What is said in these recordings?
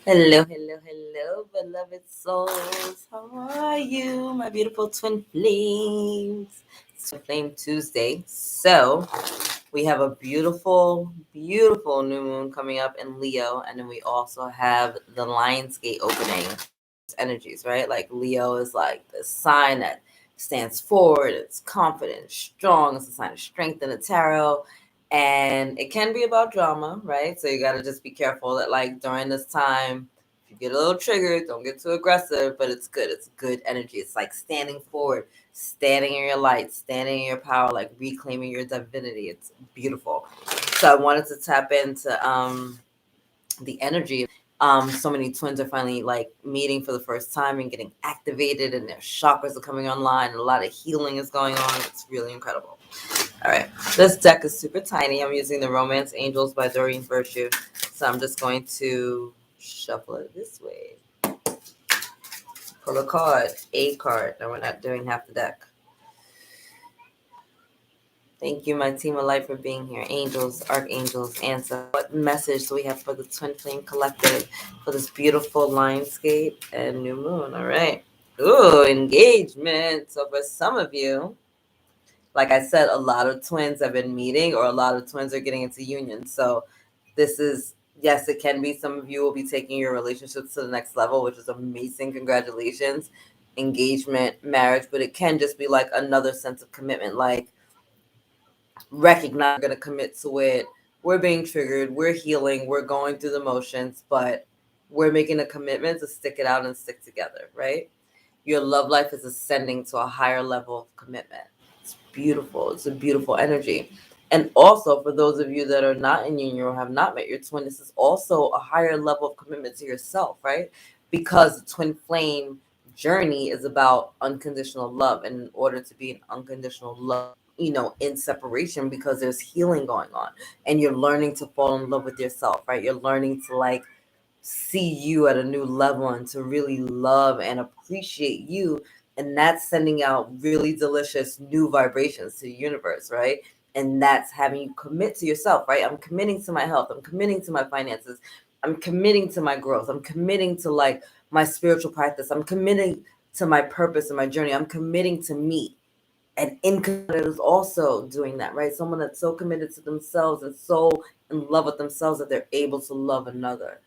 Hello, hello, hello, beloved souls. How are you, my beautiful twin flames? It's Twin Flame Tuesday. So, we have a beautiful, beautiful new moon coming up in Leo, and then we also have the Lionsgate opening energies, right? Like Leo is like the sign that stands forward, it's confident, strong, it's a sign of strength in the tarot. And it can be about drama, right? So you gotta just be careful that like during this time, if you get a little triggered, don't get too aggressive, but it's good. It's good energy. It's like standing forward, standing in your light, standing in your power, like reclaiming your divinity. It's beautiful. So I wanted to tap into the energy. So many twins are finally like meeting for the first time and getting activated, and their chakras are coming online, and a lot of healing is going on. It's really incredible. All right, this deck is super tiny. I'm using the Romance Angels by Doreen. So I'm just going to shuffle it this way. Pull a card. No, we're not doing half the deck. Thank you, my team of light, for being here. Angels, archangels, ancestors. What message do we have for the Twin Flame Collective for this beautiful Lionsgate and new moon? All right. Ooh, engagement. So for some of you, like I said, a lot of twins have been meeting, or a lot of twins are getting into union. So this is, yes, it can be some of you will be taking your relationships to the next level, which is amazing. Congratulations. Engagement, marriage, but it can just be like another sense of commitment, like recognize we're going to commit to it. We're being triggered. We're healing. We're going through the motions, but we're making a commitment to stick it out and stick together, right? Your love life is ascending to a higher level of commitment. It's beautiful. It's a beautiful energy. And also, for those of you that are not in union or have not met your twin, this is also a higher level of commitment to yourself, right? Because the twin flame journey is about unconditional love. And in order to be an unconditional love, in separation, because there's healing going on, and you're learning to fall in love with yourself, right? You're learning to like see you at a new level and to really love and appreciate you. And that's sending out really delicious new vibrations to the universe, right? And that's having you commit to yourself, right? I'm committing to my health. I'm committing to my finances. I'm committing to my growth. I'm committing to like my spiritual practice. I'm committing to my purpose and my journey. I'm committing to me. And incarnate is also doing that, right? Someone that's so committed to themselves and so in love with themselves that they're able to love another.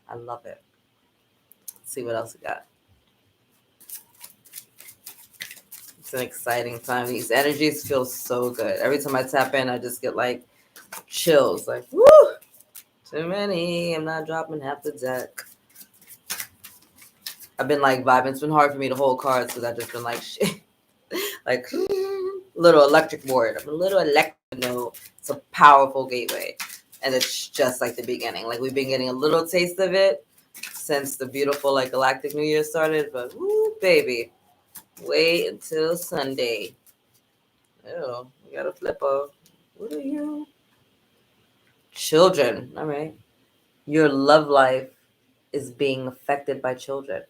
I love it. Let's see what else we got. It's an exciting time. These energies feel so good. Every time I tap in, I just get like chills. Like, woo! Too many. I'm not dropping half the deck. I've been like vibing. It's been hard for me to hold cards because I've just been like shit. Like little electric board. I'm a little electric. No, it's a powerful gateway. And it's just like the beginning. Like we've been getting a little taste of it since the beautiful like Galactic New Year started. But woo, baby. Wait until Sunday. Oh, we got a flipper. What are you? Children. All right. Your love life is being affected by children.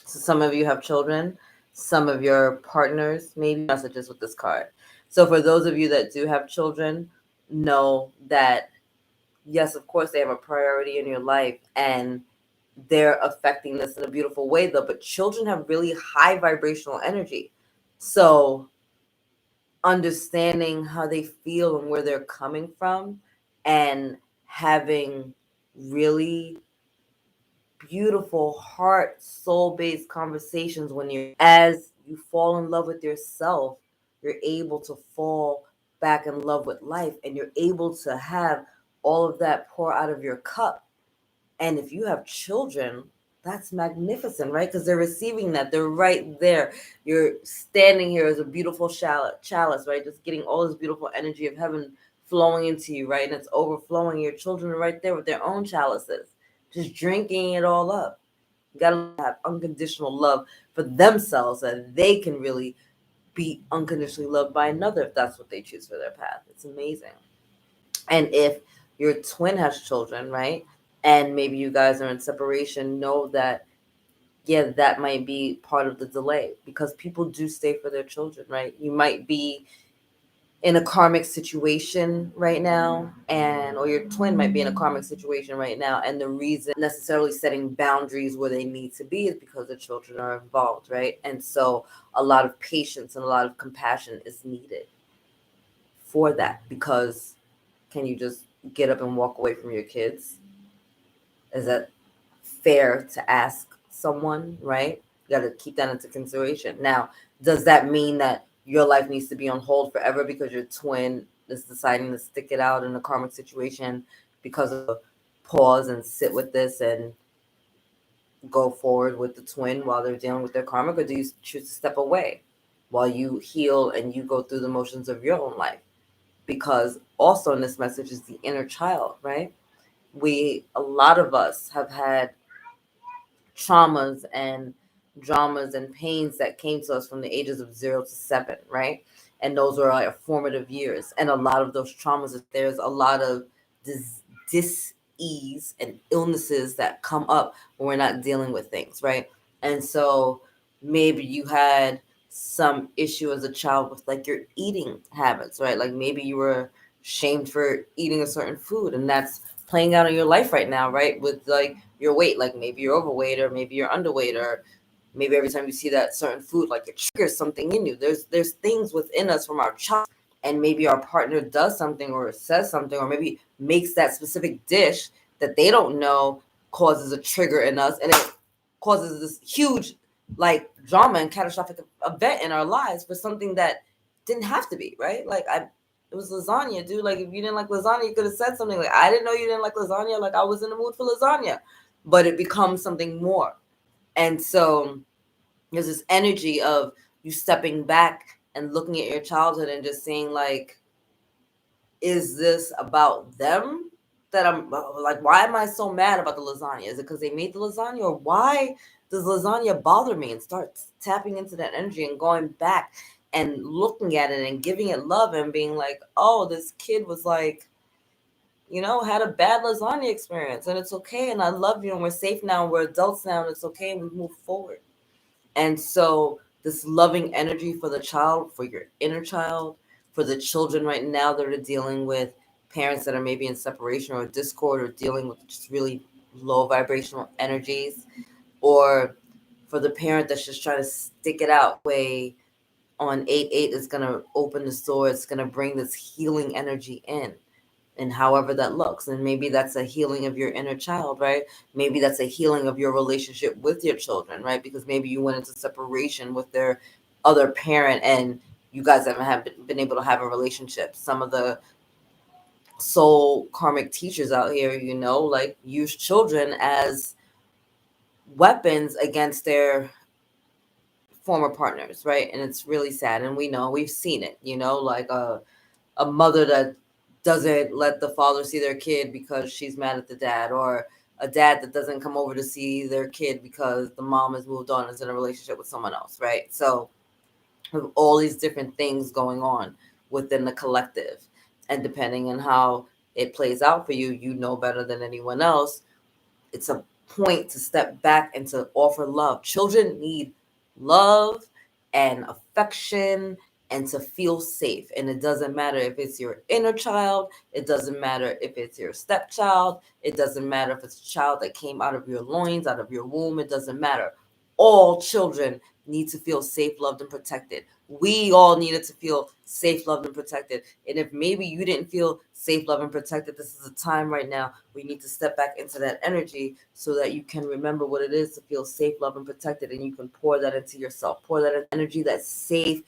So some of you have children. Some of your partners, maybe messages with this card. So for those of you that do have children, know that yes, of course they have a priority in your life, and they're affecting this in a beautiful way though. But children have really high vibrational energy. So understanding how they feel and where they're coming from, and having really beautiful heart soul based conversations when you're as you fall in love with yourself, you're able to fall back in love with life, and you're able to have all of that pour out of your cup. And if you have children, that's magnificent, right? Because they're receiving that. They're right there. You're standing here as a beautiful chalice, right? Just getting all this beautiful energy of heaven flowing into you, right? And it's overflowing. Your children are right there with their own chalices, just drinking it all up. You got to have unconditional love for themselves so that they can really be unconditionally loved by another if that's what they choose for their path. It's amazing. And if your twin has children, right? And maybe you guys are in separation, know that, yeah, that might be part of the delay, because people do stay for their children, right? You might be in a karmic situation right now, and or your twin might be in a karmic situation right now, and the reason necessarily setting boundaries where they need to be is because the children are involved, right? And so a lot of patience and a lot of compassion is needed for that, because can you just get up and walk away from your kids? Is that fair to ask someone, right? You got to keep that into consideration. Now, does that mean that your life needs to be on hold forever because your twin is deciding to stick it out in a karmic situation because of pause and sit with this and go forward with the twin while they're dealing with their karmic, or do you choose to step away while you heal and you go through the motions of your own life? Because also in this message is the inner child, right? A lot of us have had traumas and dramas and pains that came to us from the ages of 0 to 7, right? And those were like formative years. And a lot of those traumas, there's a lot of dis-ease and illnesses that come up when we're not dealing with things, right? And so maybe you had some issue as a child with like your eating habits, right? Like maybe you were shamed for eating a certain food, and that's playing out in your life right now, right? With like your weight, like maybe you're overweight or maybe you're underweight, or maybe every time you see that certain food, like it triggers something in you. There's things within us from our child, and maybe our partner does something or says something or maybe makes that specific dish that they don't know causes a trigger in us, and it causes this huge like drama and catastrophic event in our lives for something that didn't have to be, right? Like it was lasagna, dude. Like if you didn't like lasagna, you could have said something like, I didn't know you didn't like lasagna. Like I was in the mood for lasagna. But it becomes something more. And so there's this energy of you stepping back and looking at your childhood and just saying like, is this about them? That I'm like, why am I so mad about the lasagna? Is it because they made the lasagna, or why does lasagna bother me? And start tapping into that energy and going back and looking at it and giving it love and being like, oh, this kid was like, had a bad lasagna experience, and it's okay. And I love you, and we're safe now, and we're adults now, and it's okay. And we move forward. And so this loving energy for the child, for your inner child, for the children right now that are dealing with parents that are maybe in separation or discord or dealing with just really low vibrational energies, or for the parent that's just trying to stick it out way on 8/8 is going to open the door. It's going to bring this healing energy in, and however that looks. And maybe that's a healing of your inner child, right? Maybe that's a healing of your relationship with your children, right? Because maybe you went into separation with their other parent and you guys haven't been able to have a relationship. Some of the soul karmic teachers out here, like use children as weapons against their former partners, right? And it's really sad. And we've seen it, like a mother that doesn't let the father see their kid because she's mad at the dad, or a dad that doesn't come over to see their kid because the mom has moved on and is in a relationship with someone else, right? So all these different things going on within the collective, and depending on how it plays out for you, better than anyone else. It's a point to step back and to offer love. Children need love and affection and to feel safe. And it doesn't matter if it's your inner child, it doesn't matter if it's your stepchild, it doesn't matter if it's a child that came out of your loins, out of your womb, it doesn't matter. All children need to feel safe, loved, and protected. We all needed to feel safe, loved, and protected. And if maybe you didn't feel safe, loved, and protected, this is a time right now we need to step back into that energy so that you can remember what it is to feel safe, loved, and protected. And you can pour that into yourself. Pour that energy, that safe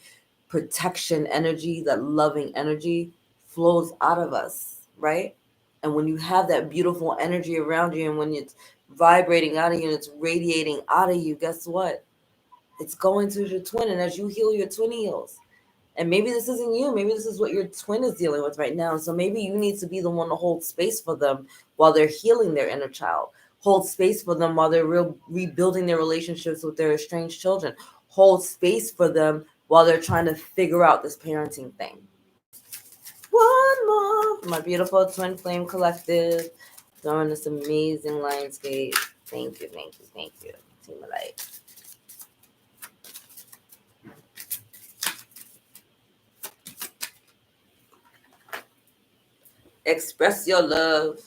protection energy, that loving energy flows out of us, right? And when you have that beautiful energy around you, and when it's vibrating out of you and it's radiating out of you, guess what? It's going to your twin. And as you heal, your twin heals. And maybe this isn't you. Maybe this is what your twin is dealing with right now. So maybe you need to be the one to hold space for them while they're healing their inner child. Hold space for them while they're rebuilding their relationships with their estranged children. Hold space for them while they're trying to figure out this parenting thing. One more. My beautiful Twin Flame Collective. Throwing this amazing Lionsgate. Thank you, thank you, thank you. Team of Light. Express your love.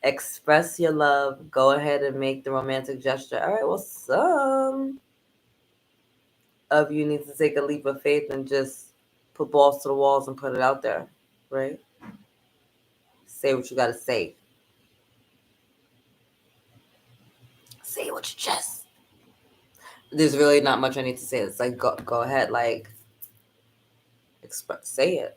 Express your love. Go ahead and make the romantic gesture. All right, well, some of you need to take a leap of faith and just put balls to the walls and put it out there, right? Say what you got to say. Say what you just. There's really not much I need to say. It's like, go ahead, like, say it.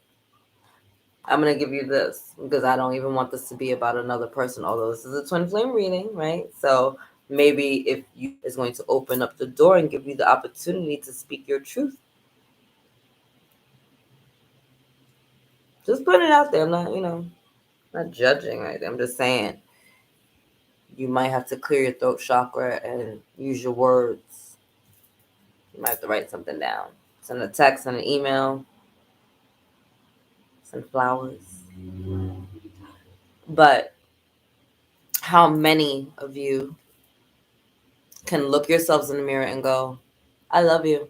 I'm going to give you this because I don't even want this to be about another person, although this is a twin flame reading, right? So maybe if you is going to open up the door and give you the opportunity to speak your truth. Just put it out there. I'm not, not judging, right? I'm just saying you might have to clear your throat chakra and use your words. You might have to write something down. Send a text, send an email, send flowers. But how many of you can look yourselves in the mirror and go, I love you,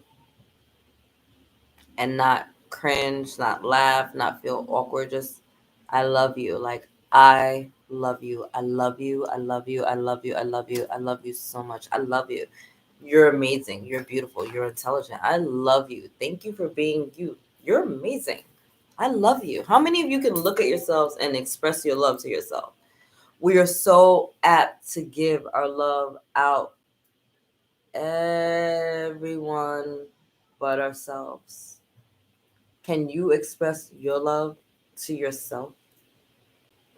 and not cringe, not laugh, not feel awkward, just I love you. Like, I love you. I love you. I love you. I love you. I love you. I love you so much. I love you. You're amazing. You're beautiful. You're intelligent. I love you. Thank you for being you. You're amazing. I love you. How many of you can look at yourselves and express your love to yourself? We are so apt to give our love out. Everyone but ourselves. Can you express your love to yourself?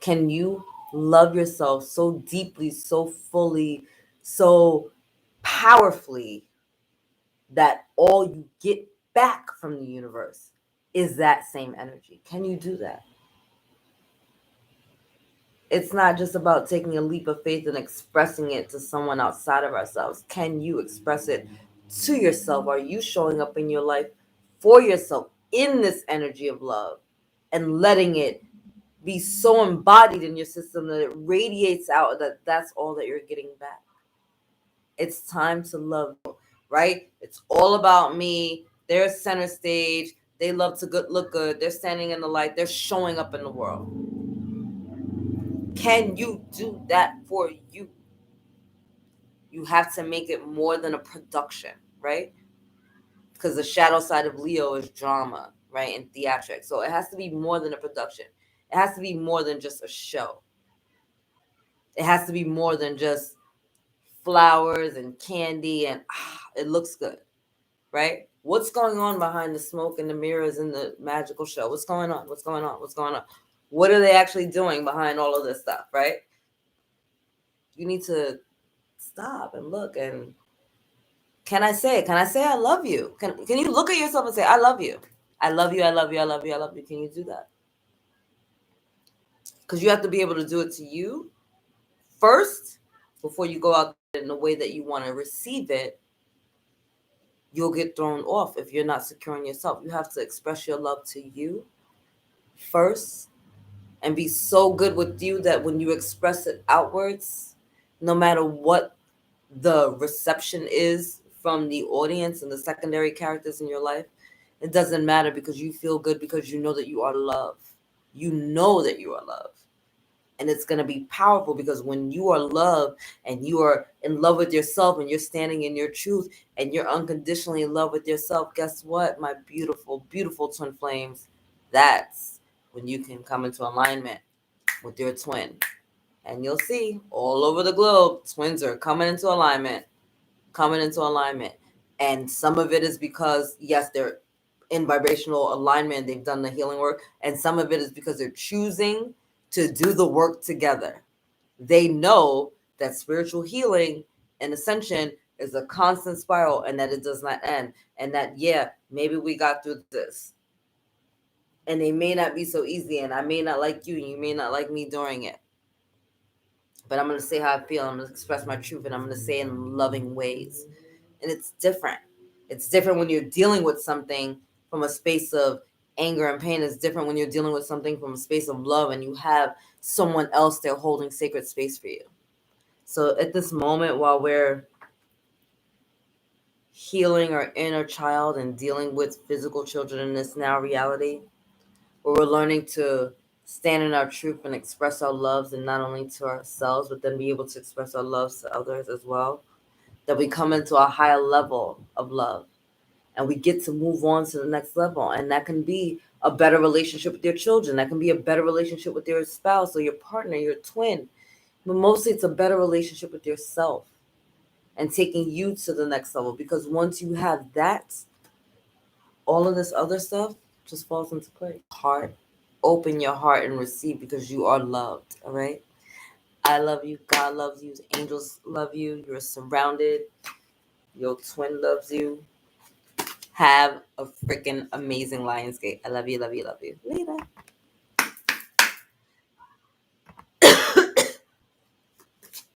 Can you love yourself so deeply, so fully, so powerfully that all you get back from the universe is that same energy? Can you do that? It's not just about taking a leap of faith and expressing it to someone outside of ourselves. Can you express it to yourself? Are you showing up in your life for yourself in this energy of love and letting it be so embodied in your system that it radiates out, that's all that you're getting back? It's time to love, right? It's all about me. They're center stage. They love to look good. They're standing in the light. They're showing up in the world. Can you do that for you? You have to make it more than a production, right? Because the shadow side of Leo is drama, right? And theatrics. So it has to be more than a production. It has to be more than just a show. It has to be more than just flowers and candy and it looks good, right? What's going on behind the smoke and the mirrors in the magical show? What's going on? What's going on? What's going on? What are they actually doing behind all of this stuff, right? You need to stop and look and can I say I love you? Can you look at yourself and say, I love you? I love you, I love you, I love you, I love you. Can you do that? Because you have to be able to do it to you first before you go out in the way that you want to receive it. You'll get thrown off if you're not securing yourself. You have to express your love to you first and be so good with you that when you express it outwards, no matter what the reception is from the audience and the secondary characters in your life, it doesn't matter because you feel good because you know that you are love. You know that you are love. And it's going to be powerful because when you are love and you are in love with yourself and you're standing in your truth and you're unconditionally in love with yourself, guess what, my beautiful, beautiful twin flames? That's when you can come into alignment with your twin. And you'll see all over the globe, twins are coming into alignment. And some of it is because, yes, they're in vibrational alignment. They've done the healing work. And some of it is because they're choosing to do the work together. They know that spiritual healing and ascension is a constant spiral and that it does not end. And that, yeah, maybe we got through this. And they may not be so easy. And I may not like you and you may not like me during it. But I'm going to say how I feel. I'm going to express my truth and I'm going to say it in loving ways. And it's different. It's different when you're dealing with something from a space of anger and pain. It's different when you're dealing with something from a space of love and you have someone else there holding sacred space for you. So at this moment, while we're healing our inner child and dealing with physical children in this now reality, where we're learning to stand in our truth and express our loves, and not only to ourselves, but then be able to express our loves to others as well. That we come into a higher level of love and we get to move on to the next level. And that can be a better relationship with your children. That can be a better relationship with your spouse or your partner, your twin. But mostly it's a better relationship with yourself and taking you to the next level. Because once you have that, all of this other stuff just falls into place. Heart, open your heart and receive because you are loved. All right. I love you. God loves you. Angels love you. You're surrounded. Your twin loves you. Have a freaking amazing Lionsgate. I love you, love you, love you. Later.